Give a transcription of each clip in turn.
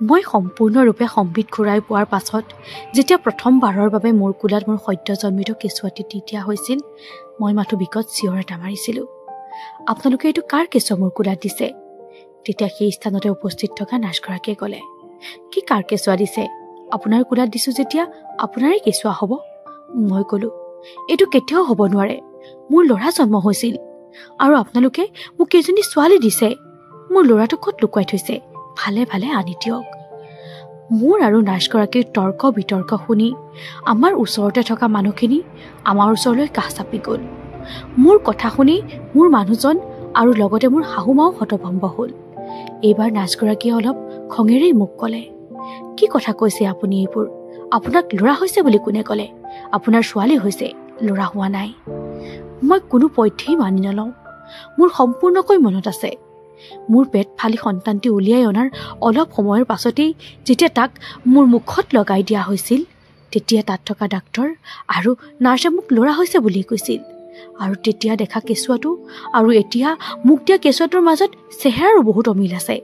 মই সম্পূৰ্ণৰূপে সম্বিত ঘূৰাই পোৱাৰ পাছত যেতিয়া প্ৰথমবাৰৰ বাবে মোৰ কোলাত মোৰ সদ্য জন্মিত কেঁচুৱাটি দিয়া হৈছিল, মই মাথো বিকট চিঞৰ এটা মাৰিছিলোঁ। আপোনালোকে এইটো কাৰ কেঁচুৱা মোৰ কোলাত দিছে? তেতিয়া সেই স্থানতে উপস্থিত থকা নাৰ্ছগৰাকীয়ে ক'লে, কি কাৰ কেঁচুৱা দিছে? আপোনাৰ কোলাত দিছোঁ যেতিয়া আপোনাৰে কেঁচুৱা হ'ব। মই ক'লোঁ, এইটো কেতিয়াও হ'ব নোৱাৰে। মোৰ ল'ৰা জন্ম হৈছিল আৰু আপোনালোকে মোক কেইজনী ছোৱালী দিছে। মোৰ ল'ৰাটো ক'ত লুকুৱাই থৈছে? ভালে ভালে আনি দিয়ক। মোৰ আৰু নাৰ্ছগৰাকীৰ তৰ্ক বিতৰ্ক শুনি আমাৰ ওচৰতে থকা মানুহখিনি আমাৰ ওচৰলৈ কাষ চাপি গ'ল। মোৰ কথা শুনি মোৰ মানুহজন আৰু লগতে মোৰ শাহুমাও হতভম্ব হ'ল। এইবাৰ নাৰ্ছগৰাকীয়ে অলপ খঙেৰেই মোক ক'লে, কি কথা কৈছে আপুনি এইবোৰ? আপোনাক ল'ৰা হৈছে বুলি কোনে ক'লে? আপোনাৰ ছোৱালী হৈছে, ল'ৰা হোৱা নাই। মই কোনো পধ্যেই মানি নলওঁ। মোৰ সম্পূৰ্ণকৈ মনত আছে, মোৰ পেট ফালি সন্তানটি উলিয়াই অনাৰ অলপ সময়ৰ পাছতেই যেতিয়া তাক মোৰ মুখত লগাই দিয়া হৈছিল, তেতিয়া তাত থকা ডাক্তৰ আৰু নাৰ্ছে মোক ল'ৰা হৈছে বুলি কৈছিল। আৰু তেতিয়া দেখা কেঁচুৱাটো আৰু এতিয়া মোক দিয়া কেঁচুৱাটোৰ মাজত চেহেৰাৰো বহুত অমিল আছে।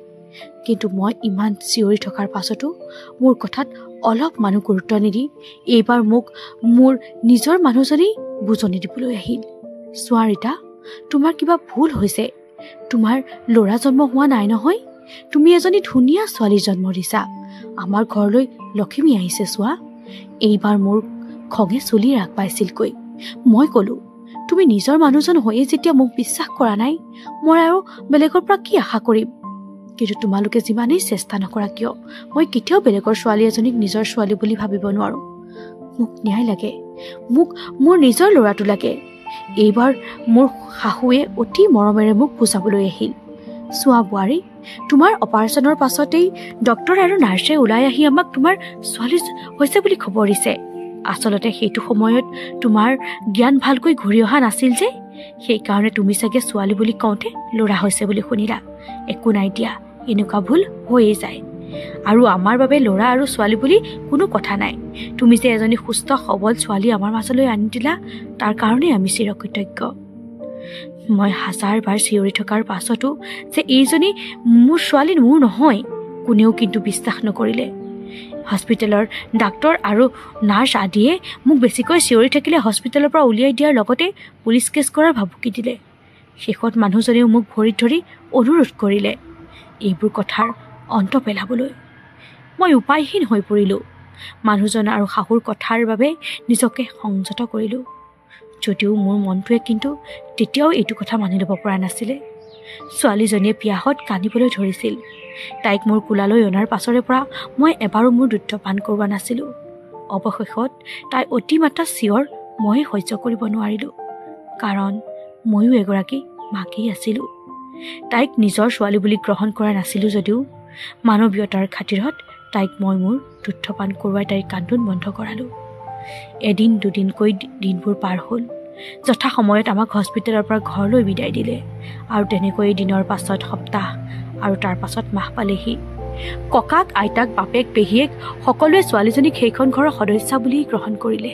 কিন্তু মই ইমান চিঞৰি থকাৰ পাছতো মোৰ কথাত অলপ মানুহ গুৰুত্ব নিদি এইবাৰ মোক মোৰ নিজৰ মানুহজনেই বুজনি দিবলৈ আহিল। চোৱা ৰীতা, তোমাৰ কিবা ভুল হৈছে। তোমাৰ ল'ৰা জন্ম হোৱা নাই নহয়। তুমি এজনী ধুনীয়া ছোৱালী জন্ম দিছা। আমাৰ ঘৰলৈ লখিমী আহিছে চোৱা। এইবাৰ মোৰ খঙে চুলি ৰাগ পাইছিলকৈ। মই ক'লোঁ, তুমি নিজৰ মানুহজন হৈয়ে যেতিয়া মোক বিশ্বাস কৰা নাই, মই আৰু বেলেগৰ পৰা কি আশা কৰিম? কিন্তু তোমালোকে যিমানেই চেষ্টা নকৰা কিয়, মই কেতিয়াও বেলেগৰ ছোৱালী এজনীক নিজৰ ছোৱালী বুলি ভাবিব নোৱাৰোঁ। মোক ন্যায় লাগে, মোক মোৰ নিজৰ ল'ৰাটো লাগে। এইবাৰ মোৰ শাহুৱে অতি মৰমেৰে মোক বুজাবলৈ আহিল, চোৱা বোৱাৰী, তোমাৰ অপাৰেশ্যনৰ পাছতেই ডক্তৰ আৰু নাৰ্ছে ওলাই আহি আমাক তোমাৰ ছোৱালী হৈছে বুলি খবৰ দিছে। আচলতে সেইটো সময়ত তোমাৰ জ্ঞান ভালকৈ ঘূৰি অহা নাছিল যে, সেইকাৰণে তুমি চাগে ছোৱালী বুলি কওঁতে ল'ৰা হৈছে বুলি শুনিলা। একো নাই দিয়া, এনেকুৱা ভুল হৈয়ে যায়। আৰু আমাৰ বাবে ল'ৰা আৰু ছোৱালী বুলি কোনো কথা নাই। তুমি যে এজনী সুস্থ সবল ছোৱালী আমাৰ মাজলৈ আনি দিলা, তাৰ কাৰণে আমি চিৰকৃতজ্ঞ। মই হাজাৰবাৰ চিঞৰি থকাৰ পাছতো যে এইজনী মোৰ ছোৱালী মোৰ নহয়, কোনেও কিন্তু বিশ্বাস নকৰিলে। হস্পিটেলৰ ডাক্তৰ আৰু নাৰ্ছ আদিয়ে মোক বেছিকৈ চিঞৰি থাকিলে হস্পিটেলৰ পৰা উলিয়াই দিয়াৰ লগতে পুলিচ কেছ কৰাৰ ভাবুকি দিলে। শেষত মানুহজনেও মোক ভৰিত ধৰি অনুৰোধ কৰিলে এইবোৰ কথাৰ অন্ত পেলাবলৈ। মই উপায়হীন হৈ পৰিলোঁ। মানুহজন আৰু শাহুৰ কথাৰ বাবে নিজকে সংযত কৰিলোঁ, যদিও মোৰ মনটোৱে কিন্তু তেতিয়াও এইটো কথা মানি ল'ব পৰা নাছিলে। ছোৱালীজনীয়ে পিয়াহত কান্দিবলৈ ধৰিছিল। তাইক মোৰ কোলালৈ অনাৰ পাছৰে পৰা মই এবাৰো মোৰ দুগ্ধ পান কৰোৱা নাছিলোঁ। অৱশেষত তাই অতিমাত্ৰা চিঞৰ মই সহ্য কৰিব নোৱাৰিলোঁ, কাৰণ ময়ো এগৰাকী মাকেই আছিলোঁ। তাইক নিজৰ ছোৱালী বুলি গ্ৰহণ কৰা নাছিলোঁ যদিও মানৱীয়তাৰ খাতিৰত তাইক মই মোৰ দুগ্ধ পান কৰোৱাই তাইৰ কান্দোন বন্ধ কৰালোঁ। এদিন দুদিনকৈ দিনবোৰ পাৰ হ'ল। যথা সময়ত আমাক হস্পিটেলৰ পৰা ঘৰলৈ বিদায় দিলে। আৰু তেনেকৈ দিনৰ পাছত সপ্তাহ আৰু তাৰ পাছত মাহ পালেহি। ককাক আইতাক বাপেক পেহীয়েক সকলোৱে ছোৱালীজনীক সেইখন ঘৰৰ সদস্যা বুলি গ্ৰহণ কৰিলে।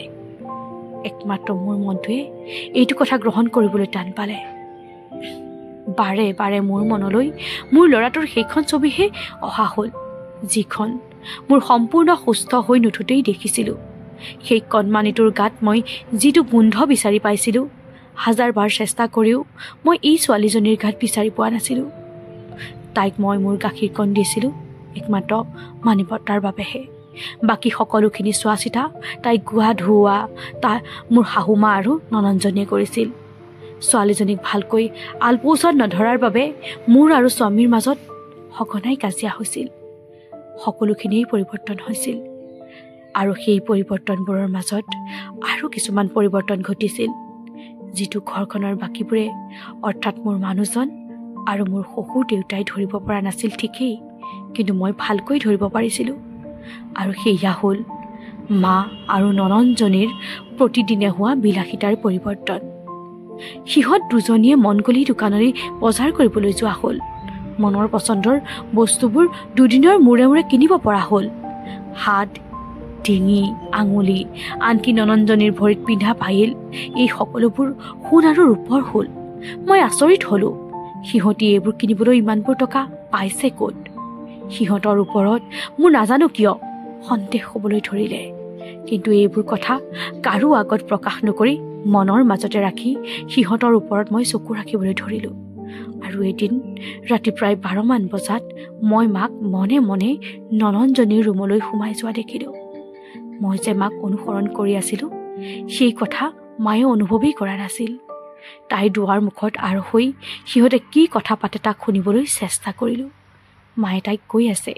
একমাত্ৰ মোৰ মনটোৱে এইটো কথা গ্ৰহণ কৰিবলৈ টান পালে। বাৰে বাৰে মোৰ মনলৈ মোৰ ল'ৰাটোৰ সেইখন ছবিহে অহা হ'ল, যিখন মোৰ সম্পূৰ্ণ সুস্থ হৈ নুঠোঁতেই দেখিছিলোঁ। সেই কণমানিটোৰ গাত মই যিটো গোন্ধ বিচাৰি পাইছিলোঁ, হাজাৰবাৰ চেষ্টা কৰিও মই এই ছোৱালীজনীৰ গাত বিচাৰি পোৱা নাছিলোঁ। তাইক মই মোৰ গাখীৰকণ দিছিলোঁ একমাত্ৰ মানৱতাৰ বাবেহে। বাকী সকলোখিনি চোৱা চিতা তাইক গোৱা ধুওৱা মোৰ শাহুমা আৰু ননন্দজনীয়ে কৰিছিল। ছোৱালীজনীক ভালকৈ আলপৈচান নধৰাৰ বাবে মোৰ আৰু স্বামীৰ মাজত সঘনাই কাজিয়া হৈছিল। সকলোখিনিয়েই পৰিৱৰ্তন হৈছিল, আৰু সেই পৰিৱৰ্তনবোৰৰ মাজত আৰু কিছুমান পৰিৱৰ্তন ঘটিছিল, যিটো ঘৰখনৰ বাকীবোৰে অৰ্থাৎ মোৰ মানুহজন আৰু মোৰ শহুৰ দেউতাই ধৰিব পৰা নাছিল ঠিকেই, কিন্তু মই ভালকৈ ধৰিব পাৰিছিলোঁ। আৰু সেয়া হ'ল মা আৰু ননন্দজনীৰ প্ৰতিদিনে হোৱা বিলাসিতাৰ পৰিৱৰ্তন। সিহঁত দুজনীয়ে মন গলি দোকানলৈ বজাৰ কৰিবলৈ যোৱা হ'ল। মনৰ পচন্দৰ বস্তুবোৰ দুদিনৰ মূৰে মূৰে কিনিব পৰা হ'ল। হাত, ডিঙি, আঙুলি, আনকি ননন্দজনীৰ ভৰিত পিন্ধা পায়েল, এই সকলোবোৰ সোণ আৰু ৰূপৰ হ'ল। মই আচৰিত হ'লোঁ, সিহঁতি এইবোৰ কিনিবলৈ ইমানবোৰ টকা পাইছে ক'ত? সিহঁতৰ ওপৰত মোৰ নাজানো কিয় সন্দেহ হ'বলৈ ধৰিলে। কিন্তু এইবোৰ কথা কাৰো আগত প্ৰকাশ নকৰি মনৰ মাজতে ৰাখি সিহঁতৰ ওপৰত মই চকু ৰাখিবলৈ ধৰিলোঁ। আৰু এদিন ৰাতি প্ৰায় 12মান বজাত মই মাক মনে মনে নননজনীৰ ৰুমলৈ সোমাই যোৱা দেখিলোঁ। মই যে মাক অনুসৰণ কৰি আছিলোঁ সেই কথা মায়ে অনুভৱেই কৰা নাছিল। তাইৰ দুৱাৰ মুখত আৰ হৈ সিহঁতে কি কথা পাতে তাক শুনিবলৈ চেষ্টা কৰিলোঁ। মায়ে তাইক কৈ আছে,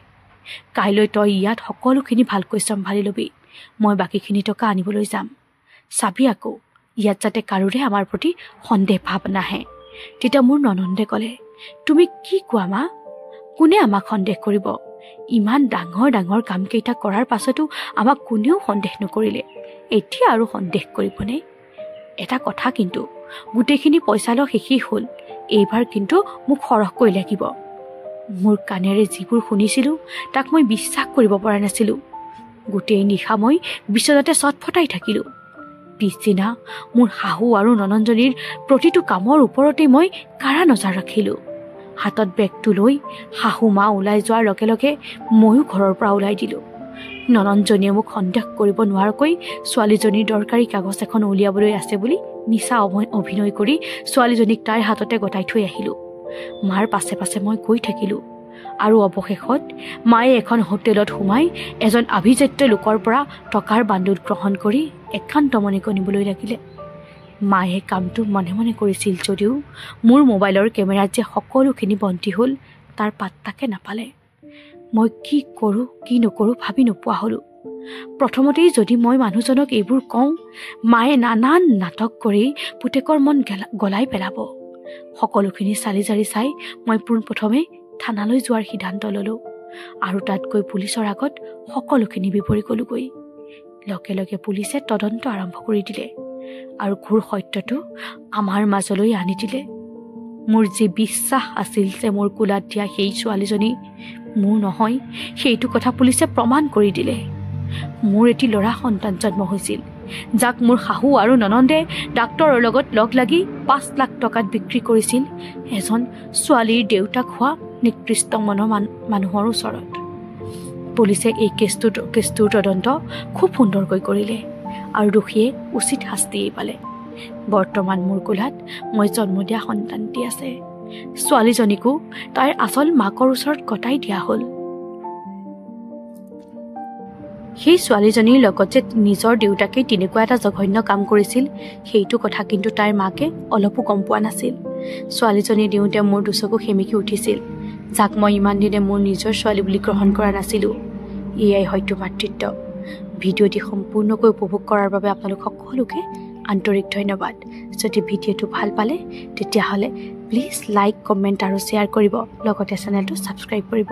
কাইলৈ তই ইয়াত সকলোখিনি ভালকৈ চম্ভালি ল'বি, মই বাকীখিনি টকা আনিবলৈ যাম। চাবি আকৌ ইয়াত যাতে কাৰোৰে আমাৰ প্ৰতি সন্দেহ ভাৱ নাহে। তেতিয়া মোৰ ননন্দে ক'লে, তুমি কি কোৱা মা? কোনে আমাক সন্দেহ কৰিব? ইমান ডাঙৰ ডাঙৰ কামকেইটা কৰাৰ পাছতো আমাক কোনেও সন্দেহ নকৰিলে, এতিয়া আৰু সন্দেহ কৰিবনে? এটা কথা কিন্তু, গোটেইখিনি পইচা লোৱা শেষেই হ'ল, এইবাৰ কিন্তু মোক সৰহকৈ লাগিব। মোৰ কাণেৰে যিবোৰ শুনিছিলোঁ তাক মই বিশ্বাস কৰিব পৰা নাছিলোঁ। গোটেই নিশা মই বিচনাতে চটফটাই থাকিলোঁ। পিছদিনা মোৰ শাহু আৰু নননজনীৰ প্ৰতিটো কামৰ ওপৰতেই মই কাৰা নজৰ ৰাখিলোঁ। হাতত বেগটো লৈ শাহু মা ওলাই যোৱাৰ লগে লগে ময়ো ঘৰৰ পৰা ওলাই দিলোঁ। নননজনীয়ে মোক সন্দেহ কৰিব নোৱাৰাকৈ ছোৱালীজনীৰ দৰকাৰী কাগজ এখন উলিয়াবলৈ আছে বুলি মিছা অভিনয় কৰি ছোৱালীজনীক তাইৰ হাততে গতাই থৈ আহিলোঁ। মাৰ পাছে পাছে মই গৈ থাকিলোঁ। আৰু অৱশেষত মায়ে এখন হোটেলত সোমাই এজন আভিজাত্য লোকৰ পৰা টকাৰ বান্দোল গ্ৰহণ কৰি একান্ত মনে গণিবলৈ লাগিলে। মায়ে কামটো মনে মনে কৰিছিল যদিও মোৰ মোবাইলৰ কেমেৰাত যে সকলোখিনি বন্দী হ'ল তাৰ পাত্তাকে নাপালে। মই কি কৰোঁ কি নকৰোঁ ভাবি নোপোৱা হ'লোঁ। প্ৰথমতেই যদি মই মানুহজনক এইবোৰ কওঁ, মায়ে নানান নাটক কৰি পুতেকৰ মন গলাই পেলাব। সকলোখিনি চালি জাৰি চাই মই পোনপ্ৰথমে থানালৈ যোৱাৰ সিদ্ধান্ত ল'লোঁ আৰু তাত গৈ পুলিচৰ আগত সকলোখিনি বিৱৰি ক'লোগৈ। লগে লগে পুলিচে তদন্ত আৰম্ভ কৰি দিলে আৰু ঘোৰ সত্যটো আমাৰ মাজলৈ আনি দিলে। মোৰ যি বিশ্বাস আছিল যে মোৰ কোলাত দিয়া সেই ছোৱালীজনী মোৰ নহয়, সেইটো কথা পুলিচে প্ৰমাণ কৰি দিলে। মোৰ এটি ল'ৰা সন্তান জন্ম হৈছিল, যাক মোৰ শাহু আৰু ননন্দে ডাক্তৰৰ লগত লগ লাগি 5 লাখ টকাত বিক্ৰী কৰিছিল এজন ছোৱালীৰ দেউতাক হোৱা নিকৃষ্ট মনৰ মানুহৰ ওচৰত। পুলিচে এই কেছটোৰ তদন্ত খুব সুন্দৰকৈ কৰিলে আৰু দোষীয়ে উচিত শাস্তিয়েই পালে। বৰ্তমান মোৰ কোলাত মই জন্ম দিয়া সন্তানটি আছে। ছোৱালীজনীকো তাইৰ আচল মাকৰ ওচৰত গতাই দিয়া হ'ল। সেই ছোৱালীজনীৰ লগত যে নিজৰ দেউতাকে তেনেকুৱা এটা জঘন্য কাম কৰিছিল সেইটো কথা কিন্তু তাইৰ মাকে অলপো গম পোৱা নাছিল। ছোৱালীজনী দিওঁতে মোৰ দুচকু সেমেকি উঠিছিল, যাক মই ইমান দিনে মোৰ নিজৰ ছোৱালী বুলি গ্ৰহণ কৰা নাছিলোঁ। এয়াই হয়তো মাতৃত্ব। ভিডিঅ'টি সম্পূৰ্ণকৈ উপভোগ কৰাৰ বাবে আপোনালোক সকলোকে আন্তৰিক ধন্যবাদ। যদি ভিডিঅ'টো ভাল পালে তেতিয়াহ'লে প্লিজ লাইক, কমেণ্ট আৰু শ্বেয়াৰ কৰিব, লগতে চেনেলটো ছাবস্ক্ৰাইব কৰিব।